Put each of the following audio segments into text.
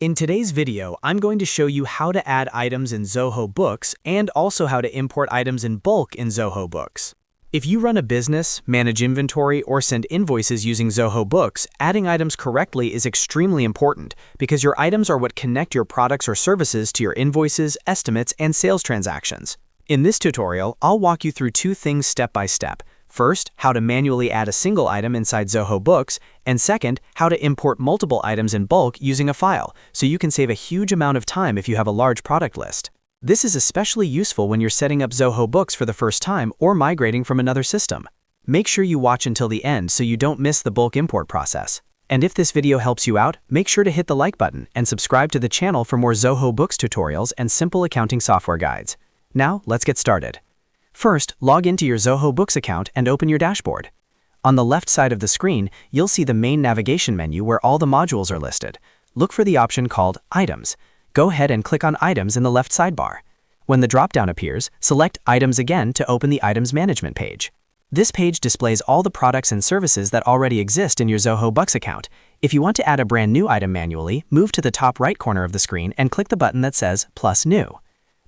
In today's video, I'm going to show you how to add items in Zoho Books and also how to import items in bulk in Zoho Books. If you run a business, manage inventory, or send invoices using Zoho Books, adding items correctly is extremely important because your items are what connect your products or services to your invoices, estimates, and sales transactions. In this tutorial, I'll walk you through two things step by step. First, how to manually add a single item inside Zoho Books, and second, how to import multiple items in bulk using a file, so you can save a huge amount of time if you have a large product list. This is especially useful when you're setting up Zoho Books for the first time or migrating from another system. Make sure you watch until the end so you don't miss the bulk import process. And if this video helps you out, make sure to hit the like button and subscribe to the channel for more Zoho Books tutorials and simple accounting software guides. Now, let's get started. First, log into your Zoho Books account and open your dashboard. On the left side of the screen, you'll see the main navigation menu where all the modules are listed. Look for the option called Items. Go ahead and click on Items in the left sidebar. When the drop-down appears, select Items again to open the Items Management page. This page displays all the products and services that already exist in your Zoho Books account. If you want to add a brand new item manually, move to the top right corner of the screen and click the button that says Plus New.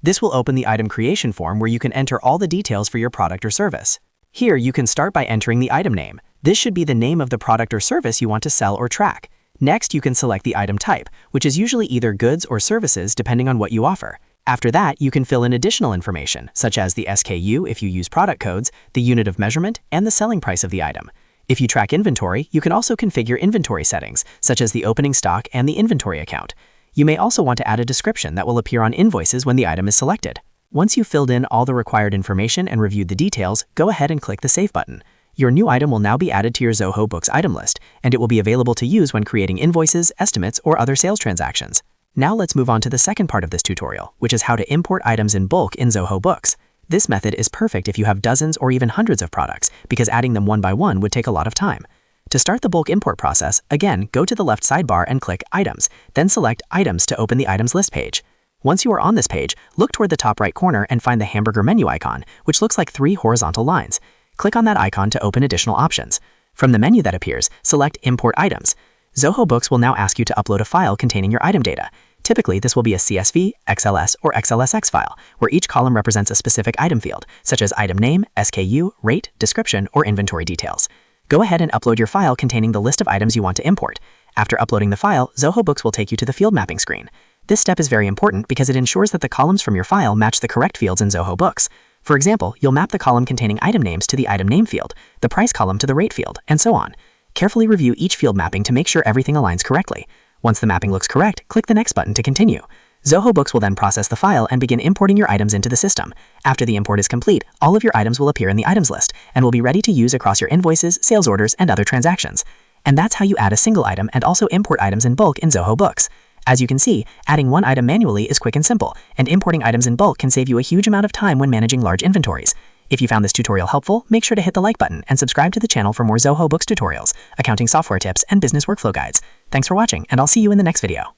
This will open the item creation form where you can enter all the details for your product or service. Here, you can start by entering the item name. This should be the name of the product or service you want to sell or track. Next, you can select the item type, which is usually either goods or services depending on what you offer. After that, you can fill in additional information, such as the SKU if you use product codes, the unit of measurement, and the selling price of the item. If you track inventory, you can also configure inventory settings, such as the opening stock and the inventory account. You may also want to add a description that will appear on invoices when the item is selected. Once you've filled in all the required information and reviewed the details, go ahead and click the Save button. Your new item will now be added to your Zoho Books item list, and it will be available to use when creating invoices, estimates, or other sales transactions. Now let's move on to the second part of this tutorial, which is how to import items in bulk in Zoho Books. This method is perfect if you have dozens or even hundreds of products, because adding them one by one would take a lot of time. To start the bulk import process, again, go to the left sidebar and click Items, then select Items to open the Items list page. Once you are on this page, look toward the top right corner and find the hamburger menu icon, which looks like 3 horizontal lines. Click on that icon to open additional options. From the menu that appears, select Import Items. Zoho Books will now ask you to upload a file containing your item data. Typically, this will be a CSV, XLS, or XLSX file, where each column represents a specific item field, such as item name, SKU, rate, description, or inventory details. Go ahead and upload your file containing the list of items you want to import. After uploading the file, Zoho Books will take you to the field mapping screen. This step is very important because it ensures that the columns from your file match the correct fields in Zoho Books. For example, you'll map the column containing item names to the item name field, the price column to the rate field, and so on. Carefully review each field mapping to make sure everything aligns correctly. Once the mapping looks correct, click the Next button to continue. Zoho Books will then process the file and begin importing your items into the system. After the import is complete, all of your items will appear in the items list and will be ready to use across your invoices, sales orders, and other transactions. And that's how you add a single item and also import items in bulk in Zoho Books. As you can see, adding one item manually is quick and simple, and importing items in bulk can save you a huge amount of time when managing large inventories. If you found this tutorial helpful, make sure to hit the like button and subscribe to the channel for more Zoho Books tutorials, accounting software tips, and business workflow guides. Thanks for watching, and I'll see you in the next video.